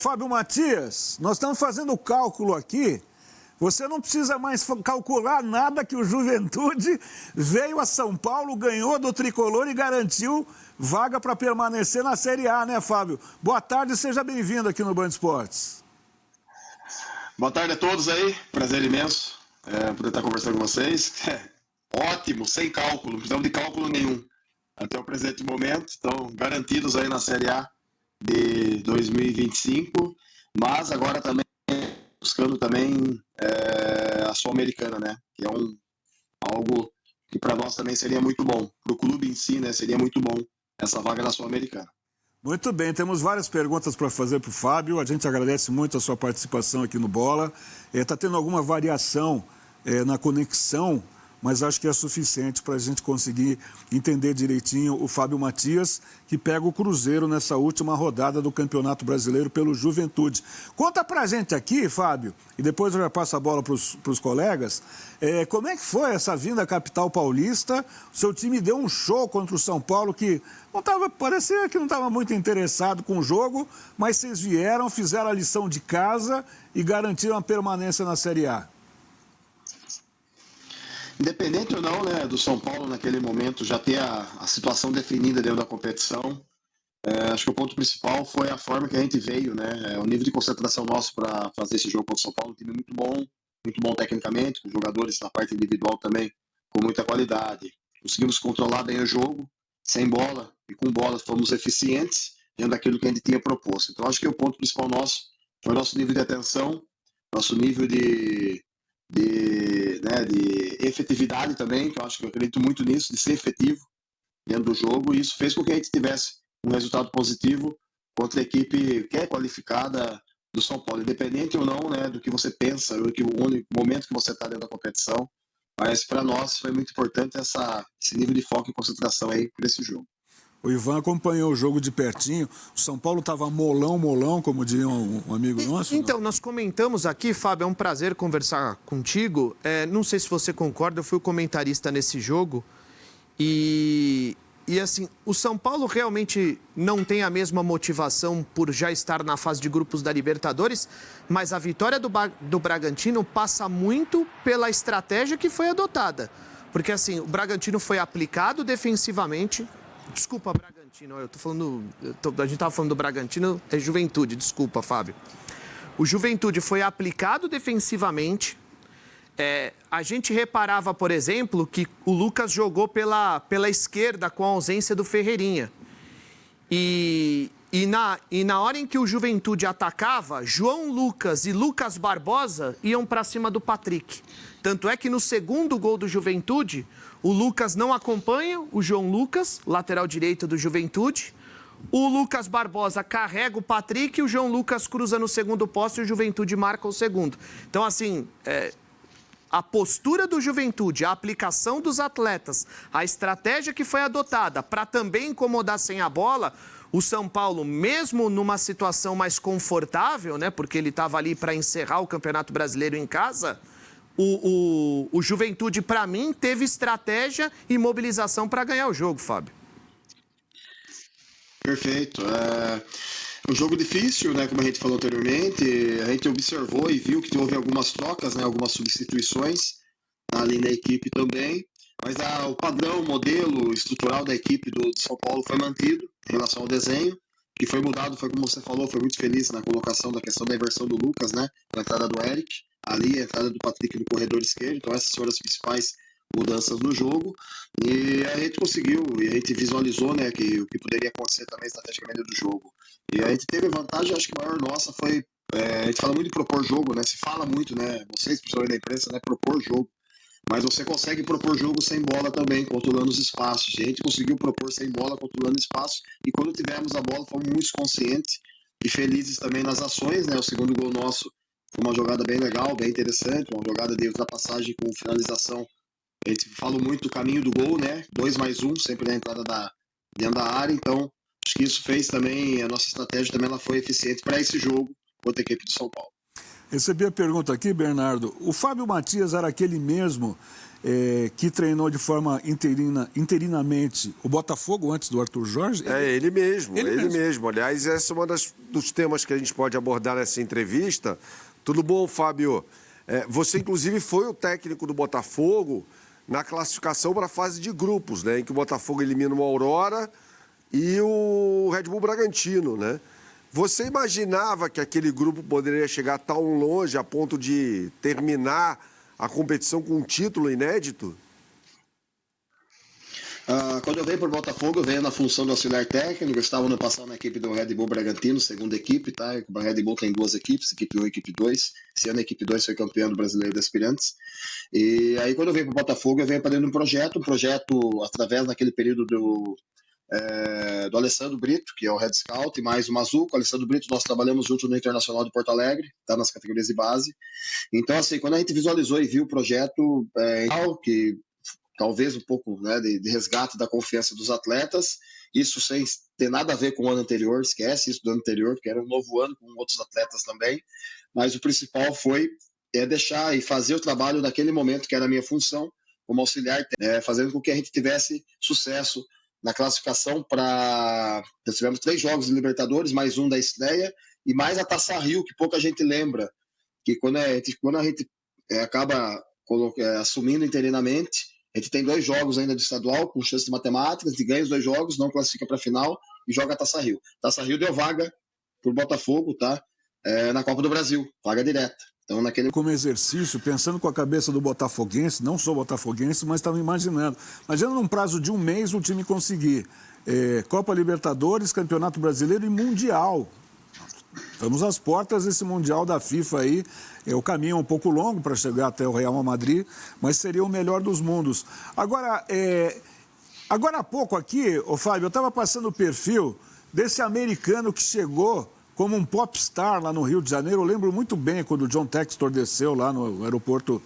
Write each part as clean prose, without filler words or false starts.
Fábio Matias, nós estamos fazendo o cálculo aqui. Você não precisa mais calcular nada, que o Juventude veio a São Paulo, ganhou do Tricolor e garantiu vaga para permanecer na Série A, né, Fábio? Boa tarde e seja bem-vindo aqui no Band Esportes. Boa tarde a todos aí, prazer imenso poder estar conversando com vocês. Ótimo, sem cálculo, não precisamos de cálculo nenhum. Até o presente momento, estão garantidos aí na Série A de 2025, mas agora também buscando também a Sul-Americana, né? Que é algo que para nós também seria muito bom, para o clube em si, né? Seria muito bom essa vaga na Sul-Americana. Muito bem, temos várias perguntas para fazer para o Fábio. A gente agradece muito a sua participação aqui no Bola. Está tendo alguma variação na conexão, mas acho que é suficiente para a gente conseguir entender direitinho o Fábio Matias, que pega o Cruzeiro nessa última rodada do Campeonato Brasileiro pelo Juventude. Conta para a gente aqui, Fábio, e depois eu já passo a bola para os colegas, como é que foi essa vinda à capital paulista? O seu time deu um show contra o São Paulo, que parecia que não estava muito interessado com o jogo, mas vocês vieram, fizeram a lição de casa e garantiram a permanência na Série A. Independente ou não, né, do São Paulo naquele momento já ter a situação definida dentro da competição, acho que o ponto principal foi a forma que a gente veio, né, o nível de concentração nosso para fazer esse jogo contra o São Paulo, um time muito bom tecnicamente, com jogadores na parte individual também com muita qualidade. Conseguimos controlar bem o jogo, sem bola, e com bola fomos eficientes dentro daquilo que a gente tinha proposto. Então acho que o ponto principal nosso foi o nosso nível de atenção, nosso nível de efetividade também, que eu acredito muito nisso, de ser efetivo dentro do jogo, e isso fez com que a gente tivesse um resultado positivo contra a equipe que é qualificada do São Paulo, independente ou não, né, do que você pensa, do que o momento que você está dentro da competição, mas para nós foi muito importante esse nível de foco e concentração aí por esse jogo. O Ivan acompanhou o jogo de pertinho. O São Paulo estava molão, como diria um amigo nosso. Então, nós comentamos aqui, Fábio, é um prazer conversar contigo. Não sei se você concorda, eu fui o comentarista nesse jogo. E assim, o São Paulo realmente não tem a mesma motivação por já estar na fase de grupos da Libertadores, mas a vitória do Bragantino passa muito pela estratégia que foi adotada. Porque assim, o Bragantino foi aplicado defensivamente. Desculpa, Bragantino, a gente estava falando do Bragantino, é Juventude, desculpa, Fábio. O Juventude foi aplicado defensivamente. A gente reparava, por exemplo, que o Lucas jogou pela esquerda com a ausência do Ferreirinha. E na hora em que o Juventude atacava, João Lucas e Lucas Barbosa iam para cima do Patrick. Tanto é que no segundo gol do Juventude, o Lucas não acompanha o João Lucas, lateral direito do Juventude. O Lucas Barbosa carrega o Patrick e o João Lucas cruza no segundo poste e o Juventude marca o segundo. Então, assim, a postura do Juventude, a aplicação dos atletas, a estratégia que foi adotada para também incomodar sem a bola, o São Paulo, mesmo numa situação mais confortável, né, porque ele estava ali para encerrar o Campeonato Brasileiro em casa, o Juventude, para mim, teve estratégia e mobilização para ganhar o jogo, Fábio. Perfeito. Um jogo difícil, né, como a gente falou anteriormente, a gente observou e viu que houve algumas trocas, né, algumas substituições ali na equipe também, mas o padrão, o modelo estrutural da equipe do São Paulo foi mantido em relação ao desenho, que foi mudado, foi como você falou, foi muito feliz na colocação da questão da inversão do Lucas, né, na entrada do Eric, ali a entrada do Patrick no corredor esquerdo, então essas foram as principais mudanças no jogo, e a gente conseguiu, e a gente visualizou, né, que o que poderia acontecer também estrategicamente do jogo, e a gente teve vantagem, acho que a maior nossa foi, a gente fala muito de propor jogo, né, se fala muito, né, vocês, principalmente da imprensa, né, propor jogo, mas você consegue propor jogo sem bola também, controlando os espaços, e a gente conseguiu propor sem bola, controlando espaços, e quando tivemos a bola, fomos muito conscientes e felizes também nas ações, né, o segundo gol nosso foi uma jogada bem legal, bem interessante, uma jogada de ultrapassagem com finalização. A gente fala muito do caminho do gol, né? 2+1, sempre na entrada dentro da área. Então, acho que isso fez também, a nossa estratégia também ela foi eficiente para esse jogo contra a equipe do São Paulo. Recebi a pergunta aqui, Bernardo. O Fábio Matias era aquele mesmo que treinou de forma interinamente o Botafogo antes do Arthur Jorge? Ele mesmo, ele mesmo. Aliás, esse é um dos temas que a gente pode abordar nessa entrevista. Tudo bom, Fábio? Você, inclusive, foi o técnico do Botafogo na classificação para a fase de grupos, né? Em que o Botafogo elimina o Aurora e o Red Bull Bragantino, né? Você imaginava que aquele grupo poderia chegar tão longe a ponto de terminar a competição com um título inédito? Quando eu venho para o Botafogo, eu venho na função do auxiliar técnico. Eu estava no passado na equipe do Red Bull Bragantino, segunda equipe, tá? O Red Bull tem 2 equipes, equipe 1 e equipe 2. Esse ano a equipe 2 foi campeã do Brasileiro de Aspirantes. E aí, quando eu venho para o Botafogo, eu venho para dentro de um projeto através daquele período do Alessandro Brito, que é o Head Scout, e mais o Mazu. Com o Alessandro Brito, nós trabalhamos junto no Internacional de Porto Alegre, tá, nas categorias de base. Então, assim, quando a gente visualizou e viu o projeto, que talvez um pouco, né, de resgate da confiança dos atletas, isso sem ter nada a ver com o ano anterior, esquece isso do ano anterior, porque era um novo ano com outros atletas também, mas o principal foi deixar e fazer o trabalho naquele momento, que era a minha função como auxiliar, fazendo com que a gente tivesse sucesso na classificação para... Nós tivemos 3 jogos de Libertadores, mais um da estreia, e mais a Taça Rio, que pouca gente lembra, que quando a gente acaba assumindo interinamente, a gente tem 2 jogos ainda do estadual, com chance de matemática, a gente ganha os 2 jogos, não classifica para a final e joga a Taça Rio. Taça Rio deu vaga para o Botafogo, tá? Na Copa do Brasil, vaga direta. Então, Como exercício, pensando com a cabeça do botafoguense, não sou botafoguense, mas estava imaginando num prazo de 1 mês o time conseguir Copa Libertadores, Campeonato Brasileiro e Mundial. Estamos às portas desse Mundial da FIFA aí. O caminho é um pouco longo para chegar até o Real Madrid, mas seria o melhor dos mundos. Agora há pouco aqui, Fábio, eu estava passando o perfil desse americano que chegou como um popstar lá no Rio de Janeiro. Eu lembro muito bem quando o John Textor desceu lá no aeroporto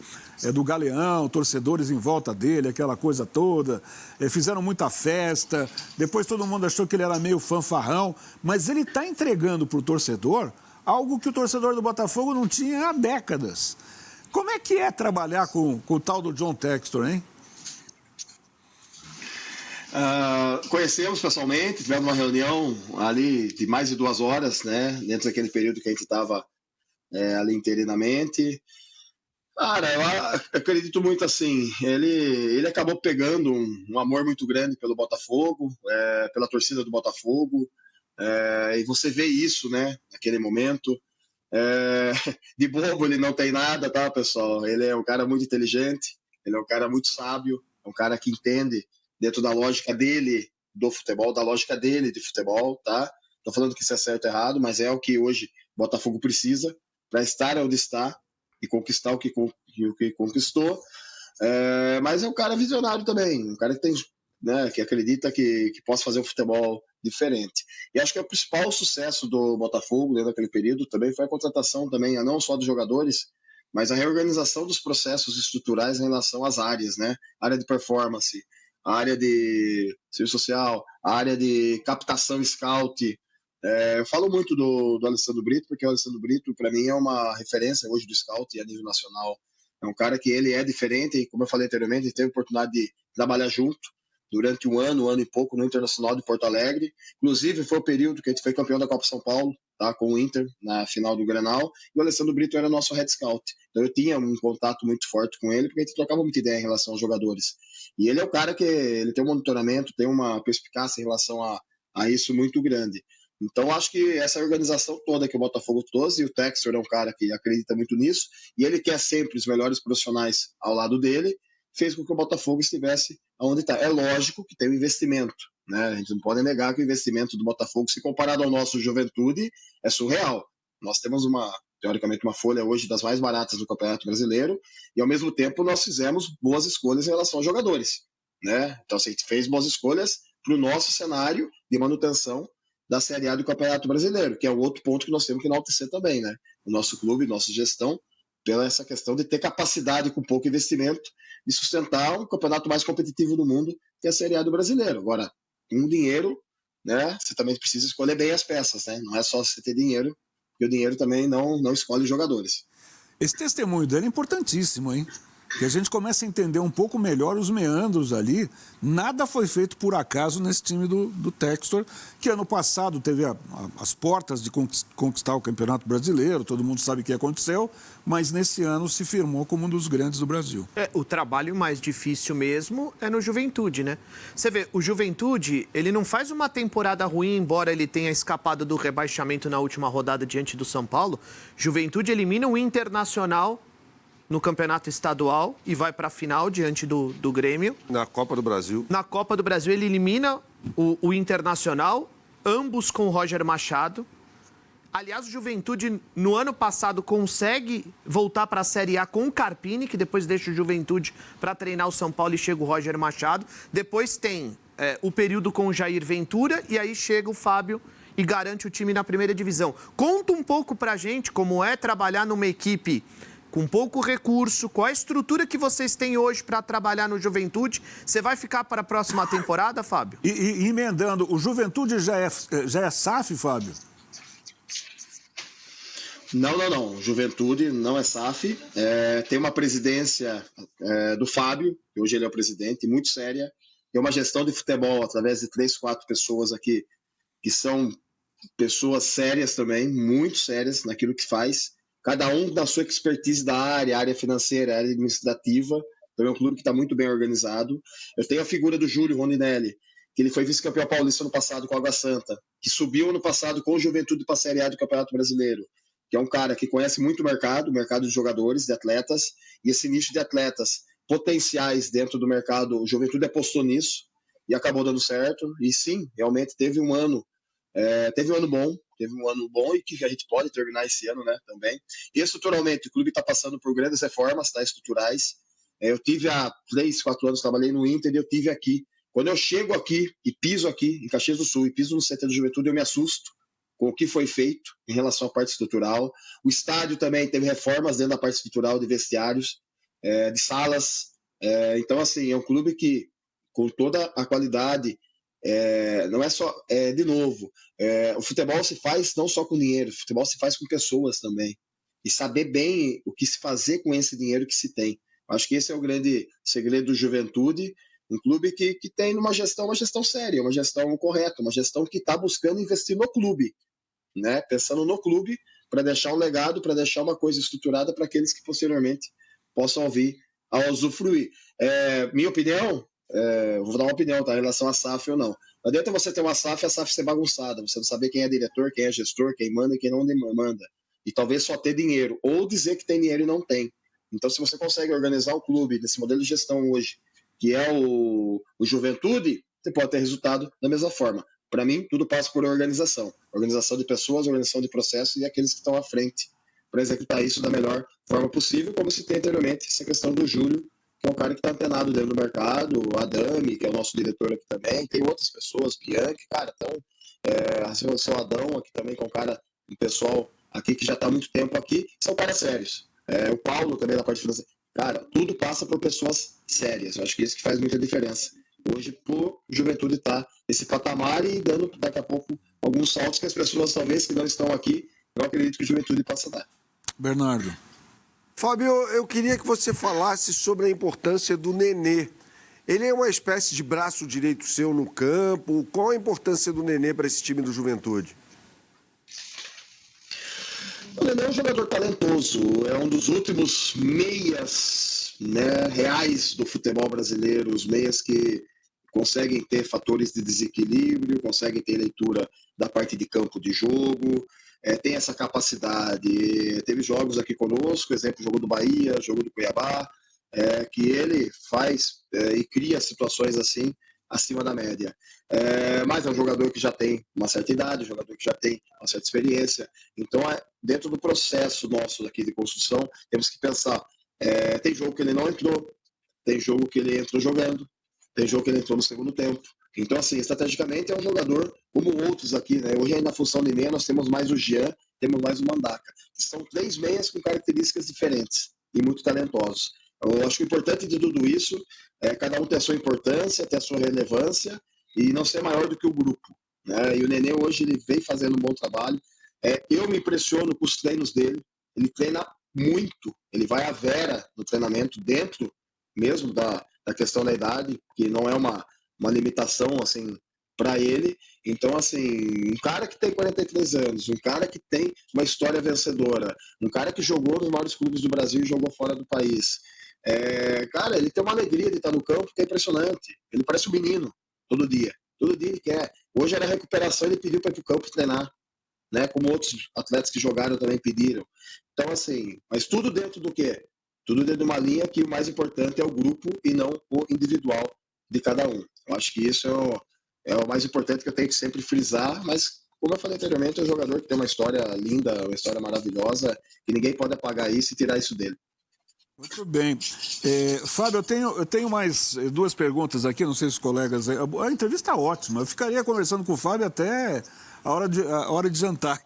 do Galeão, torcedores em volta dele, aquela coisa toda. Fizeram muita festa. Depois todo mundo achou que ele era meio fanfarrão. Mas ele está entregando para o torcedor algo que o torcedor do Botafogo não tinha há décadas. Como é que é trabalhar com o tal do John Textor, hein? Conhecemos pessoalmente, tivemos uma reunião ali de mais de 2 horas, né, dentro daquele período que a gente estava ali interinamente. Cara, eu acredito muito assim, ele acabou pegando um amor muito grande pelo Botafogo, pela torcida do Botafogo, e você vê isso, né, naquele momento. De bobo ele não tem nada, tá, pessoal? Ele é um cara muito inteligente, ele é um cara muito sábio, é um cara que entende dentro da lógica dele do futebol, da lógica dele de futebol, tá? Tô falando que isso é certo ou errado, mas é o que hoje o Botafogo precisa para estar onde está e conquistar o que conquistou. Mas é um cara visionário também, um cara que tem, né, que acredita que possa fazer um futebol diferente. E acho que o principal sucesso do Botafogo dentro daquele período também foi a contratação também, não só dos jogadores, mas a reorganização dos processos estruturais em relação às áreas, né? Área de performance, a área de serviço social, a área de captação scout. Eu falo muito do Alessandro Brito, porque o Alessandro Brito, para mim, é uma referência hoje do scout a nível nacional. É um cara que ele é diferente, e como eu falei anteriormente, ele teve a oportunidade de trabalhar junto durante um ano e pouco no Internacional de Porto Alegre. Inclusive, foi o período que a gente foi campeão da Copa São Paulo, tá, com o Inter, na final do Grenal, e o Alessandro Brito era nosso head scout. Então eu tinha um contato muito forte com ele, porque a gente trocava muita ideia em relação aos jogadores. E ele é o cara que ele tem um monitoramento, tem uma perspicácia em relação a isso muito grande. Então acho que essa organização toda que o Botafogo trouxe, e o Textor é um cara que acredita muito nisso, e ele quer sempre os melhores profissionais ao lado dele, fez com que o Botafogo estivesse onde está. É lógico que tem um investimento, né? A gente não pode negar que o investimento do Botafogo, se comparado ao nosso Juventude, é surreal. Nós temos teoricamente, uma folha hoje das mais baratas do Campeonato Brasileiro, e ao mesmo tempo nós fizemos boas escolhas em relação aos jogadores, né? Então, assim, a gente fez boas escolhas para o nosso cenário de manutenção da Série A do Campeonato Brasileiro, que é o outro ponto que nós temos que enaltecer também, né? O nosso clube, nossa gestão, pela essa questão de ter capacidade com pouco investimento de sustentar um campeonato mais competitivo do mundo, que é a Série A do Brasileiro. Agora, com dinheiro, né, você também precisa escolher bem as peças, né? Não é só você ter dinheiro, porque o dinheiro também não escolhe os jogadores. Esse testemunho dele é importantíssimo, hein? Que a gente começa a entender um pouco melhor os meandros ali. Nada foi feito por acaso nesse time do Textor, que ano passado teve as portas de conquistar o Campeonato Brasileiro, todo mundo sabe o que aconteceu, mas nesse ano se firmou como um dos grandes do Brasil. O trabalho mais difícil mesmo é no Juventude, né? Você vê, o Juventude, ele não faz uma temporada ruim, embora ele tenha escapado do rebaixamento na última rodada diante do São Paulo. Juventude elimina o Internacional no Campeonato Estadual e vai para a final diante do Grêmio. Na Copa do Brasil. Na Copa do Brasil ele elimina o Internacional, ambos com o Roger Machado. Aliás, o Juventude, no ano passado, consegue voltar para a Série A com o Carpini, que depois deixa o Juventude para treinar o São Paulo e chega o Roger Machado. Depois tem o período com o Jair Ventura e aí chega o Fábio e garante o time na primeira divisão. Conta um pouco para a gente como é trabalhar numa equipe com pouco recurso, qual a estrutura que vocês têm hoje para trabalhar no Juventude. Você vai ficar para a próxima temporada, Fábio? E emendando, o Juventude já é SAF, Fábio? Não. Juventude não é SAF. Tem uma presidência do Fábio, que hoje ele é o presidente, muito séria. Tem uma gestão de futebol através de 3, 4 pessoas aqui, que são pessoas sérias também, muito sérias naquilo que faz. Cada um da sua expertise da área financeira, área administrativa. Então é um clube que está muito bem organizado. Eu tenho a figura do Júlio Rondinelli, que ele foi vice-campeão paulista ano passado com a Água Santa, que subiu ano passado com o Juventude para a Série A do Campeonato Brasileiro, que é um cara que conhece muito o mercado de jogadores, de atletas, e esse nicho de atletas potenciais dentro do mercado, o Juventude apostou nisso e acabou dando certo. E sim, realmente teve um ano bom e que a gente pode terminar esse ano, né, também. E estruturalmente, o clube está passando por grandes reformas, tá, estruturais. Eu tive há 3, 4 anos, trabalhei no Inter e eu tive aqui. Quando eu chego aqui e piso aqui em Caxias do Sul e piso no CT do Juventude, eu me assusto com o que foi feito em relação à parte estrutural. O estádio também teve reformas dentro da parte estrutural de vestiários, de salas. Então, assim, é um clube que, com toda a qualidade, não é só, de novo, o futebol se faz não só com dinheiro, o futebol se faz com pessoas também. E saber bem o que se fazer com esse dinheiro que se tem. Acho que esse é o grande segredo do Juventude, um clube que tem uma gestão séria, uma gestão correta, uma gestão que está buscando investir no clube, né? Pensando no clube para deixar um legado, para deixar uma coisa estruturada para aqueles que posteriormente possam vir a usufruir. Minha opinião, vou dar uma opinião, tá, em relação a SAF ou não. Não adianta você ter uma SAF e a SAF ser bagunçada, você não saber quem é diretor, quem é gestor, quem manda e quem não manda. E talvez só ter dinheiro, ou dizer que tem dinheiro e não tem. Então, se você consegue organizar o clube nesse modelo de gestão hoje, que é o Juventude, você pode ter resultado da mesma forma. Para mim, tudo passa por organização. Organização de pessoas, organização de processos e aqueles que estão à frente para executar isso da melhor forma possível, como se tem anteriormente essa questão do Júlio, que é um cara que está antenado dentro do mercado, o Adami, que é o nosso diretor aqui também, tem outras pessoas, Bianchi, cara, então, o seu Adão aqui também, que é um cara, um pessoal aqui que já está há muito tempo aqui, são caras sérios. O Paulo também da parte financeira. Cara, tudo passa por pessoas sérias. Eu acho que isso que faz muita diferença. Hoje, por Juventude estar nesse patamar e dando daqui a pouco alguns saltos que as pessoas, talvez, que não estão aqui, eu acredito que o Juventude possa dar. Bernardo. Fábio, eu queria que você falasse sobre a importância do Nenê. Ele é uma espécie de braço direito seu no campo. Qual a importância do Nenê para esse time do Juventude? O Nenê é um jogador talentoso, é um dos últimos meias, né, reais do futebol brasileiro, os meias que conseguem ter fatores de desequilíbrio, conseguem ter leitura da parte de campo de jogo, tem essa capacidade. Teve jogos aqui conosco, exemplo, jogo do Bahia, jogo do Cuiabá, que ele faz e cria situações assim acima da média. Mas é um jogador que já tem uma certa idade, um jogador que já tem uma certa experiência. Então, dentro do processo nosso aqui de construção, temos que pensar, tem jogo que ele não entrou, tem jogo que ele entrou jogando, tem jogo que ele entrou no segundo tempo. Então, assim, estrategicamente é um jogador como outros aqui, né? Hoje, na função de meia, nós temos mais o Jean, temos mais o Mandaca. São 3 meias com características diferentes e muito talentosos. Eu acho que o importante de tudo isso é cada um ter a sua importância, ter a sua relevância e não ser maior do que o grupo, né? E o Nenê hoje ele vem fazendo um bom trabalho. Eu me impressiono com os treinos dele. Ele treina muito, ele vai à vera no treinamento, dentro mesmo da questão da idade, que não é uma limitação, assim, para ele. Então, assim, um cara que tem 43 anos, um cara que tem uma história vencedora, um cara que jogou nos maiores clubes do Brasil e jogou fora do país, cara, ele tem uma alegria de estar no campo que é impressionante. Ele parece um menino todo dia ele quer. Hoje era recuperação, ele pediu para ir para o campo treinar, né? Como outros atletas que jogaram também pediram. Então, assim, mas tudo dentro do quê? Tudo dentro de uma linha que o mais importante é o grupo e não o individual de cada um. Eu acho que isso é o mais importante que eu tenho que sempre frisar, mas, como eu falei anteriormente, é um jogador que tem uma história linda, uma história maravilhosa, e ninguém pode apagar isso e tirar isso dele. Muito bem. Fábio, eu tenho mais duas perguntas aqui, não sei se os colegas... A entrevista é ótima, eu ficaria conversando com o Fábio até a hora de jantar.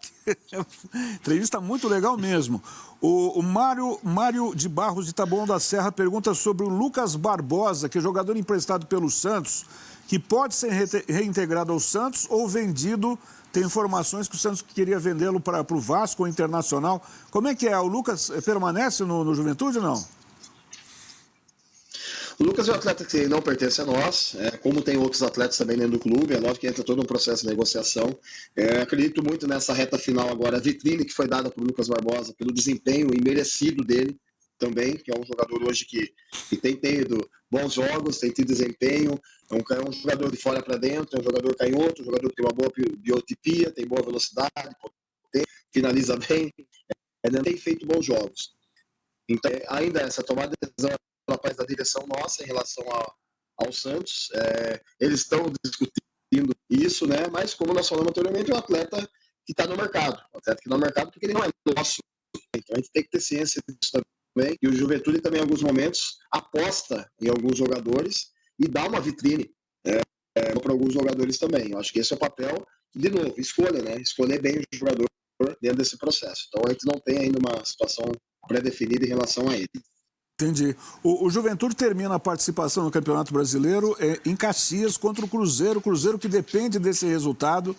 Entrevista muito legal mesmo. O Mário de Barros de Taboão da Serra pergunta sobre o Lucas Barbosa, que é jogador emprestado pelo Santos, que pode ser reintegrado ao Santos ou vendido. Tem informações que o Santos queria vendê-lo para o Vasco ou Internacional. Como é que é? O Lucas permanece no Juventude ou não? O Lucas é um atleta que não pertence a nós, como tem outros atletas também dentro do clube, é lógico que entra todo um processo de negociação. Acredito muito nessa reta final agora, a vitrine que foi dada para o Lucas Barbosa, pelo desempenho imerecido dele também, que é um jogador hoje que tem tido bons jogos, tem tido desempenho, é um jogador de fora para dentro, é um jogador canhoto, um jogador que tem uma boa biotipia, tem boa velocidade, finaliza bem, não tem feito bons jogos. Então, ainda essa tomada de decisão parte da direção nossa em relação ao Santos, eles estão discutindo isso, né? Mas como nós falamos anteriormente, é um atleta que está no mercado, porque ele não é nosso. Então a gente tem que ter ciência disso também, e o Juventude também em alguns momentos aposta em alguns jogadores e dá uma vitrine para alguns jogadores também. Eu acho que esse é o papel, de novo, escolha, né? Escolher bem o jogador dentro desse processo. Então a gente não tem ainda uma situação pré-definida em relação a ele. Entendi. O Juventude termina a participação no Campeonato Brasileiro em Caxias contra o Cruzeiro que depende desse resultado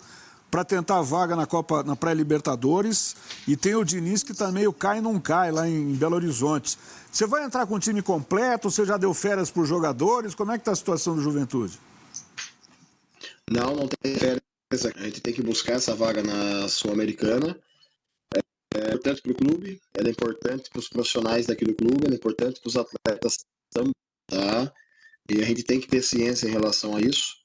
para tentar a vaga na pré-Libertadores, e tem o Diniz que tá meio cai e não cai lá em Belo Horizonte. Você vai entrar com o time completo? Você já deu férias para os jogadores? Como é que está a situação do Juventude? Não tem férias. A gente tem que buscar essa vaga na Sul-Americana. É importante para o clube, ela é importante para os profissionais daquele clube, ela é importante para os atletas também, tá? E a gente tem que ter ciência em relação a isso.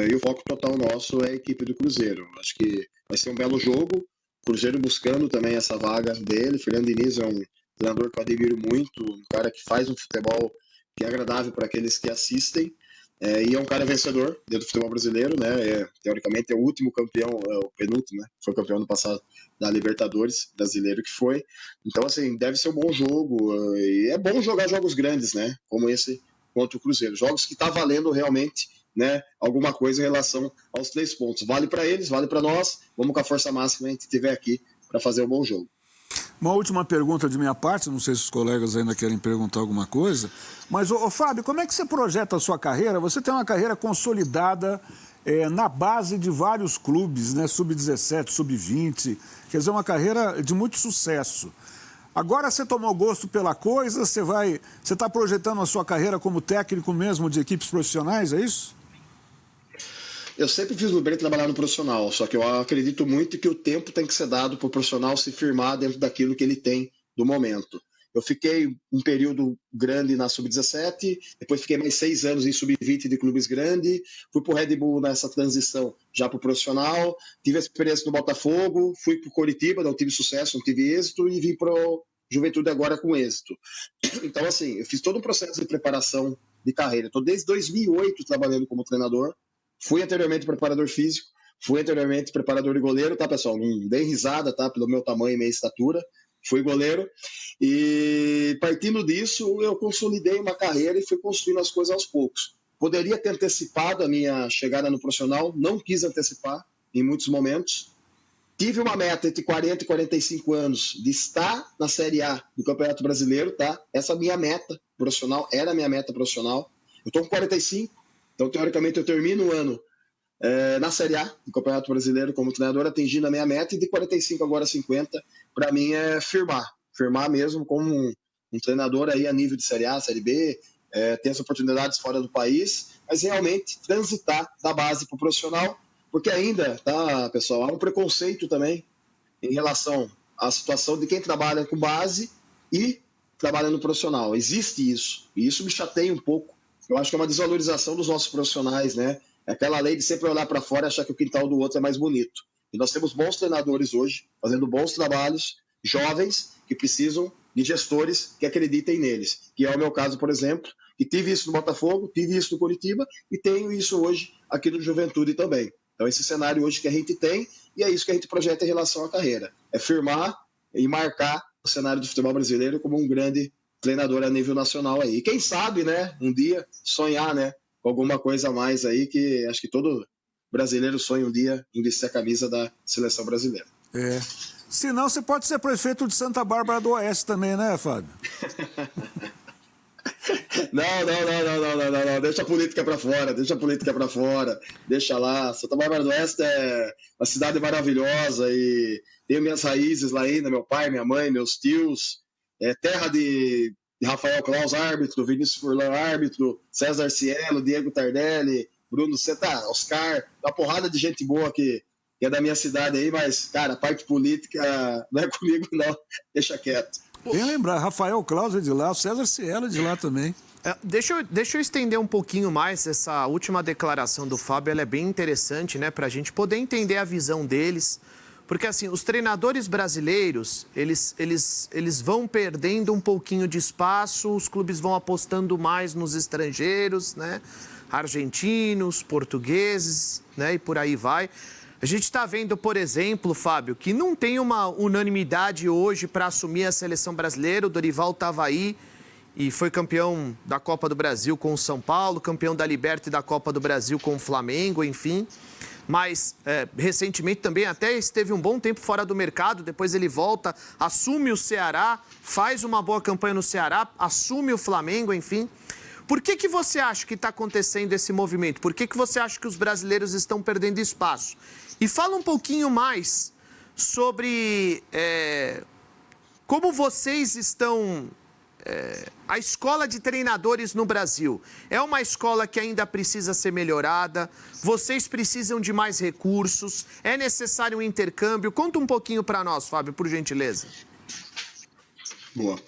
E o foco total nosso é a equipe do Cruzeiro. Acho que vai ser um belo jogo. O Cruzeiro buscando também essa vaga dele. Fernando Diniz é um treinador que eu admiro muito, um cara que faz um futebol que é agradável para aqueles que assistem. E é um cara vencedor dentro do futebol brasileiro, né? Teoricamente é o último campeão, o penúltimo, né? Foi campeão ano passado da Libertadores, brasileiro que foi. Então, assim, deve ser um bom jogo. E é bom jogar jogos grandes, né? Como esse contra o Cruzeiro. Jogos que tá valendo realmente, né? Alguma coisa em relação aos 3 pontos. Vale para eles, vale para nós. Vamos com a força máxima que a gente tiver aqui para fazer um bom jogo. Uma última pergunta de minha parte, não sei se os colegas ainda querem perguntar alguma coisa, mas, Fábio, como é que você projeta a sua carreira? Você tem uma carreira consolidada na base de vários clubes, né? Sub-17, Sub-20, quer dizer, uma carreira de muito sucesso. Agora você tomou gosto pela coisa, você está projetando a sua carreira como técnico mesmo de equipes profissionais, é isso? Eu sempre vislumbrei trabalhar no profissional, só que eu acredito muito que o tempo tem que ser dado para o profissional se firmar dentro daquilo que ele tem do momento. Eu fiquei um período grande na Sub-17, depois fiquei mais 6 anos em Sub-20 de clubes grandes, fui para o Red Bull nessa transição já para o profissional, tive a experiência no Botafogo, fui para o Coritiba, não tive sucesso, não tive êxito, e vim para o Juventude agora com êxito. Então, assim, eu fiz todo um processo de preparação de carreira. Estou desde 2008 trabalhando como treinador. Fui anteriormente preparador físico, fui anteriormente preparador de goleiro, tá, pessoal? Não dei risada, tá? Pelo meu tamanho e minha estatura. Fui goleiro. E partindo disso, eu consolidei uma carreira e fui construindo as coisas aos poucos. Poderia ter antecipado a minha chegada no profissional, não quis antecipar em muitos momentos. Tive uma meta entre 40 e 45 anos de estar na Série A do Campeonato Brasileiro, tá? Essa minha meta profissional, era a minha meta profissional. Eu estou com 45. Então, teoricamente, eu termino o ano na Série A do Campeonato Brasileiro como treinador, atingindo a minha meta, e de 45 agora a 50, para mim é firmar firmar mesmo como um treinador aí a nível de Série A, Série B, ter as oportunidades fora do país, mas realmente transitar da base para o profissional, porque ainda, tá, pessoal, há um preconceito também em relação à situação de quem trabalha com base e trabalha no profissional. Existe isso, e isso me chateia um pouco. Eu acho que é uma desvalorização dos nossos profissionais, né? É aquela lei de sempre olhar para fora e achar que o quintal do outro é mais bonito. E nós temos bons treinadores hoje, fazendo bons trabalhos, jovens, que precisam de gestores que acreditem neles. Que é o meu caso, por exemplo, que tive isso no Botafogo, tive isso no Coritiba e tenho isso hoje aqui no Juventude também. Então, esse cenário hoje que a gente tem, e é isso que a gente projeta em relação à carreira. É firmar e marcar o cenário do futebol brasileiro como um grande treinador a nível nacional aí. E quem sabe, né, um dia sonhar, né, com alguma coisa a mais aí, que acho que todo brasileiro sonha um dia em vestir a camisa da seleção brasileira. Se não, você pode ser prefeito de Santa Bárbara do Oeste também, né, Fábio? Não, deixa a política para fora, deixa lá. Santa Bárbara do Oeste é uma cidade maravilhosa e tenho minhas raízes lá ainda, meu pai, minha mãe, meus tios, terra de Rafael Claus, árbitro, Vinícius Furlan, árbitro, César Cielo, Diego Tardelli, Bruno Seta, Oscar, uma porrada de gente boa que é da minha cidade aí, mas, cara, a parte política não é comigo não, deixa quieto. Bem lembrar, Rafael Claus é de lá, o César Cielo é de lá também. Deixa eu estender um pouquinho mais essa última declaração do Fábio, ela é bem interessante, né, para a gente poder entender a visão deles, porque assim, os treinadores brasileiros, eles vão perdendo um pouquinho de espaço, os clubes vão apostando mais nos estrangeiros, né, argentinos, portugueses, né, e por aí vai. A gente está vendo, por exemplo, Fábio, que não tem uma unanimidade hoje para assumir a seleção brasileira. O Dorival estava aí e foi campeão da Copa do Brasil com o São Paulo, campeão da Libertadores e da Copa do Brasil com o Flamengo, enfim. Mas, recentemente também até esteve um bom tempo fora do mercado, depois ele volta, assume o Ceará, faz uma boa campanha no Ceará, assume o Flamengo, enfim. Por que você acha que está acontecendo esse movimento? Por que você acha que os brasileiros estão perdendo espaço? E fala um pouquinho mais sobre como vocês estão... a escola de treinadores no Brasil é uma escola que ainda precisa ser melhorada, vocês precisam de mais recursos, é necessário um intercâmbio. Conta um pouquinho para nós, Fábio, por gentileza. Boa.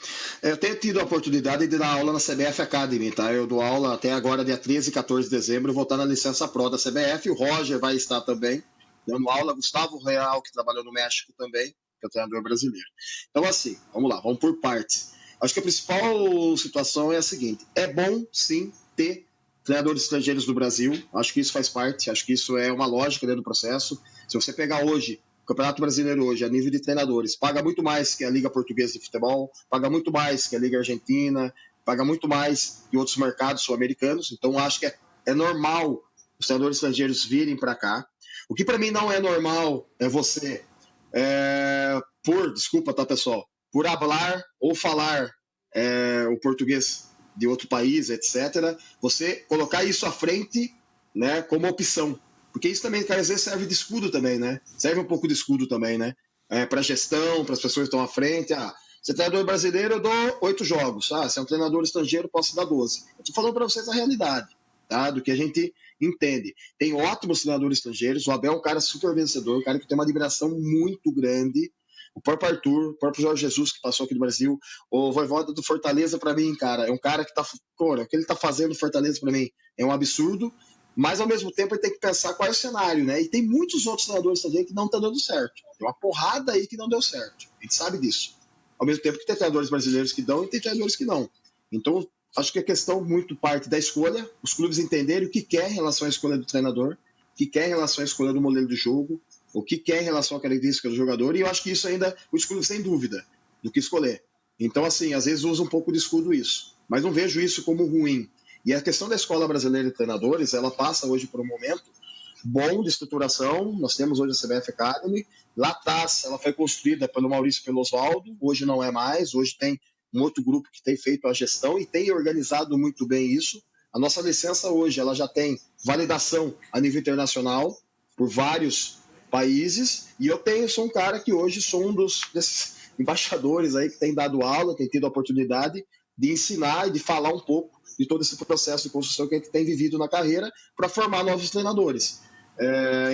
Eu tenho tido a oportunidade de dar aula na CBF Academy, tá? Eu dou aula até agora, dia 13 e 14 de dezembro, vou estar na licença Pro da CBF, o Roger vai estar também dando aula, Gustavo Real, que trabalhou no México também, que é o treinador brasileiro. Então, assim, vamos lá, vamos por partes. Acho que a principal situação é a seguinte, é bom, sim, ter treinadores estrangeiros do Brasil, acho que isso faz parte, acho que isso é uma lógica dentro do processo. Se você pegar hoje, o Campeonato Brasileiro hoje, a nível de treinadores, paga muito mais que a Liga Portuguesa de Futebol, paga muito mais que a Liga Argentina, paga muito mais que outros mercados sul-americanos, então acho que é normal os treinadores estrangeiros virem para cá. O que para mim não é normal é você, desculpa, tá, pessoal, por hablar ou falar o português de outro país, etc., você colocar isso à frente, né, como opção. Porque isso também, cara, às vezes serve de escudo também, né? Serve um pouco de escudo também, né? Para gestão, para as pessoas que estão à frente. Você é treinador brasileiro, eu dou 8 jogos. Se é um treinador estrangeiro, eu posso dar 12. Eu estou falando para vocês a realidade, tá? Do que a gente entende. Tem ótimos treinadores estrangeiros. O Abel é um cara super vencedor, um cara que tem uma admiração muito grande. O próprio Arthur, o próprio Jorge Jesus, que passou aqui no Brasil. O Voivoda do Fortaleza, para mim, cara, é um cara que o que ele está fazendo no Fortaleza, para mim, é um absurdo. Mas, ao mesmo tempo, ele tem que pensar qual é o cenário, né? E tem muitos outros treinadores também que não estão dando certo. Tem uma porrada aí que não deu certo. A gente sabe disso. Ao mesmo tempo que tem treinadores brasileiros que dão e tem treinadores que não. Então, acho que a questão muito parte da escolha, os clubes entenderem o que quer em relação à escolha do treinador, o que quer em relação à escolha do modelo de jogo, o que quer em relação à característica do jogador, e eu acho que isso ainda, os clubes têm dúvida do que escolher. Então, assim, às vezes usa um pouco de escudo isso. Mas não vejo isso como ruim. E a questão da Escola Brasileira de Treinadores, ela passa hoje por um momento bom de estruturação. Nós temos hoje a CBF Academy. Latas, ela foi construída pelo Maurício Pelosvaldo, hoje não é mais. Hoje tem um outro grupo que tem feito a gestão e tem organizado muito bem isso. A nossa licença hoje, ela já tem validação a nível internacional por vários países. E eu sou um cara que hoje sou desses embaixadores aí que têm dado aula, que têm tido a oportunidade de ensinar e de falar um pouco de todo esse processo de construção que a gente tem vivido na carreira para formar novos treinadores.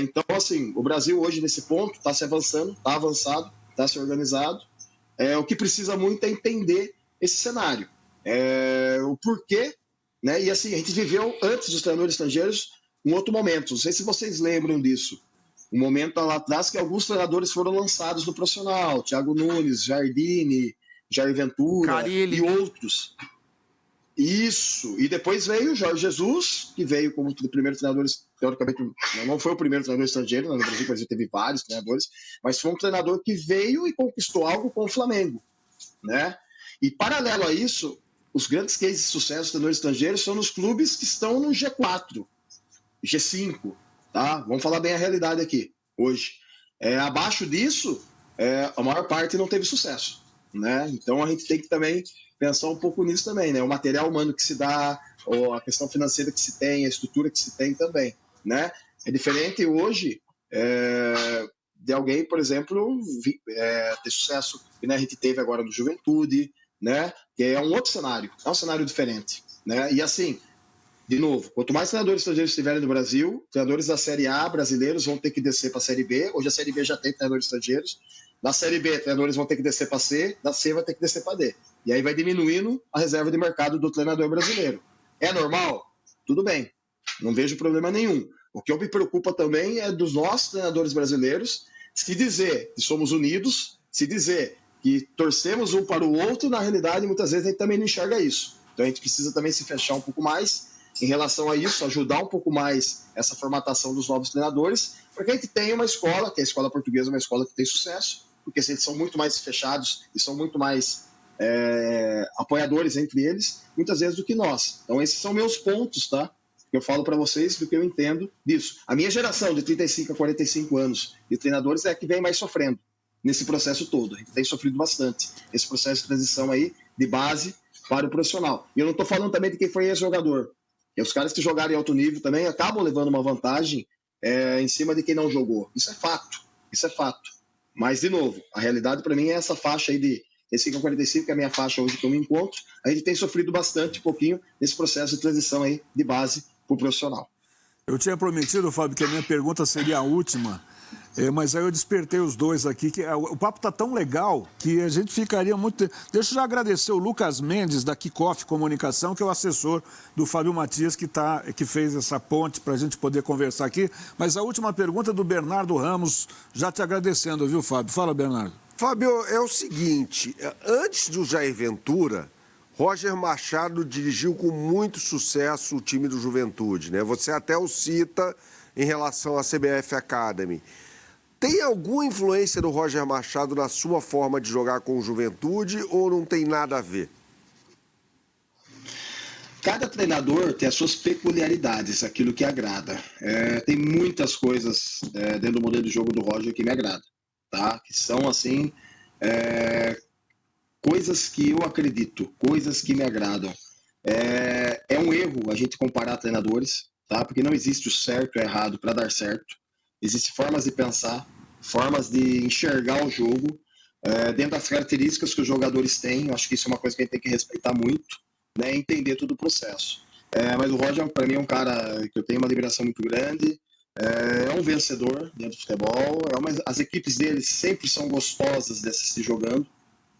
Então, assim, o Brasil hoje nesse ponto está se avançando, está avançado, está se organizado. O que precisa muito é entender esse cenário, o porquê, né? E assim, a gente viveu antes dos treinadores estrangeiros um outro momento, não sei se vocês lembram disso, um momento lá atrás que alguns treinadores foram lançados no profissional, Thiago Nunes, Jardine, Jair Ventura Carille. E outros. Isso, e depois veio o Jorge Jesus, que veio como primeiro treinador, teoricamente, não foi o primeiro treinador estrangeiro, no Brasil, mas teve vários treinadores, mas foi um treinador que veio e conquistou algo com o Flamengo, né? E paralelo a isso, os grandes cases de sucesso dos treinadores estrangeiros são nos clubes que estão no G4, G5, tá? Vamos falar bem a realidade aqui, hoje. Abaixo disso, a maior parte não teve sucesso, né? Então a gente tem que também pensar um pouco nisso também, né? O material humano que se dá, ou a questão financeira que se tem, a estrutura que se tem também, né? É diferente hoje de alguém, por exemplo, ter sucesso que, né, a gente teve agora no Juventude, né? Que é um outro cenário, é um cenário diferente, né? E assim, de novo, quanto mais treinadores estrangeiros estiverem no Brasil, treinadores da Série A brasileiros vão ter que descer para a Série B. Hoje a Série B já tem treinadores estrangeiros. Na Série B, treinadores vão ter que descer para C, da C vai ter que descer para D. E aí vai diminuindo a reserva de mercado do treinador brasileiro. É normal? Tudo bem, não vejo problema nenhum. O que eu me preocupa também é dos nossos treinadores brasileiros se dizer que somos unidos, se dizer que torcemos um para o outro, na realidade, muitas vezes a gente também não enxerga isso. Então a gente precisa também se fechar um pouco mais em relação a isso, ajudar um pouco mais essa formatação dos novos treinadores, para que a gente tenha uma escola, que é a escola portuguesa, uma escola que tem sucesso, porque eles são muito mais fechados e são muito mais apoiadores entre eles, muitas vezes, do que nós. Então esses são meus pontos, tá? Que eu falo para vocês do que eu entendo disso. A minha geração de 35 a 45 anos de treinadores é a que vem mais sofrendo nesse processo todo. A gente tem sofrido bastante esse processo de transição aí de base para o profissional. E eu não estou falando também de quem foi ex-jogador. E os caras que jogaram em alto nível também acabam levando uma vantagem em cima de quem não jogou. Isso é fato. Isso é fato. Mas, de novo, a realidade para mim é essa faixa aí de 35 a 45, que é a minha faixa hoje que eu me encontro. A gente tem sofrido bastante, um pouquinho, nesse processo de transição aí de base para o profissional. Eu tinha prometido, Fábio, que a minha pergunta seria a última, mas aí eu despertei os dois aqui, que o papo está tão legal que a gente ficaria muito... Deixa eu já agradecer o Lucas Mendes, da Kickoff Comunicação, que é o assessor do Fábio Matias, que fez essa ponte para a gente poder conversar aqui. Mas a última pergunta é do Bernardo Ramos, já te agradecendo, viu, Fábio? Fala, Bernardo. Fábio, é o seguinte, antes do Jair Ventura, Roger Machado dirigiu com muito sucesso o time do Juventude, né? Você até o cita em relação à CBF Academy. Tem alguma influência do Roger Machado na sua forma de jogar com o Juventude ou não tem nada a ver? Cada treinador tem as suas peculiaridades, aquilo que agrada. Tem muitas coisas dentro do modelo de jogo do Roger que me agrada, tá? Que são, assim, coisas que eu acredito, coisas que me agradam. É um erro a gente comparar treinadores, tá? Porque não existe o certo e o errado para dar certo. Existem formas de pensar, formas de enxergar o jogo, dentro das características que os jogadores têm. Eu acho que isso é uma coisa que a gente tem que respeitar muito, né? Entender todo o processo. Mas o Roger, para mim, é um cara que eu tenho uma admiração muito grande. É um vencedor dentro do futebol. As equipes dele sempre são gostosas de assistir jogando,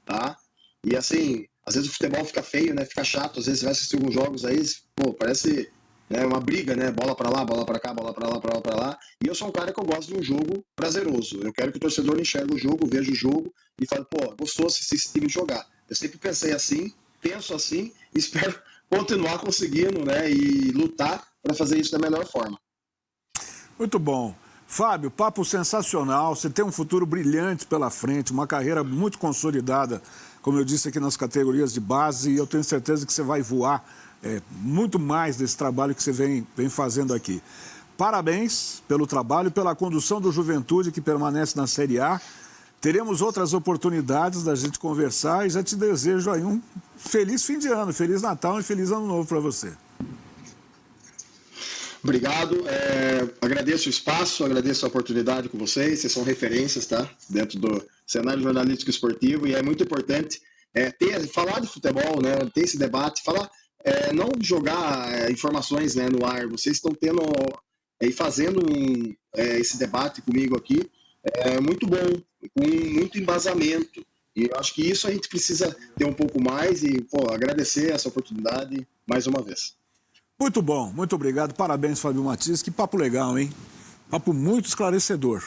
tá? E assim, às vezes o futebol fica feio, né? Fica chato. Às vezes você vai assistir alguns jogos aí, pô, parece... uma briga, né? Bola pra lá, bola pra cá, bola pra lá, bola pra lá. E eu sou um cara que eu gosto de um jogo prazeroso. Eu quero que o torcedor enxergue o jogo, veja o jogo e fale, pô, gostoso esse time jogar. Eu sempre pensei assim, penso assim e espero continuar conseguindo, né? E lutar para fazer isso da melhor forma. Muito bom. Fábio, papo sensacional. Você tem um futuro brilhante pela frente, uma carreira muito consolidada, como eu disse aqui nas categorias de base, e eu tenho certeza que você vai voar muito mais desse trabalho que você vem fazendo aqui. Parabéns pelo trabalho, pela condução do Juventude, que permanece na Série A. Teremos outras oportunidades da gente conversar e já te desejo aí um feliz fim de ano, feliz Natal e feliz Ano Novo para você. Obrigado. Agradeço o espaço, agradeço a oportunidade com vocês. Vocês são referências, tá? Dentro do cenário jornalístico esportivo, e é muito importante falar de futebol, né? Ter esse debate, não jogar informações, né, no ar. Vocês estão tendo e fazendo esse debate comigo aqui muito bom, com muito embasamento. E eu acho que isso a gente precisa ter um pouco mais e, agradecer essa oportunidade mais uma vez. Muito bom, muito obrigado. Parabéns, Fábio Matias. Que papo legal, hein? Papo muito esclarecedor.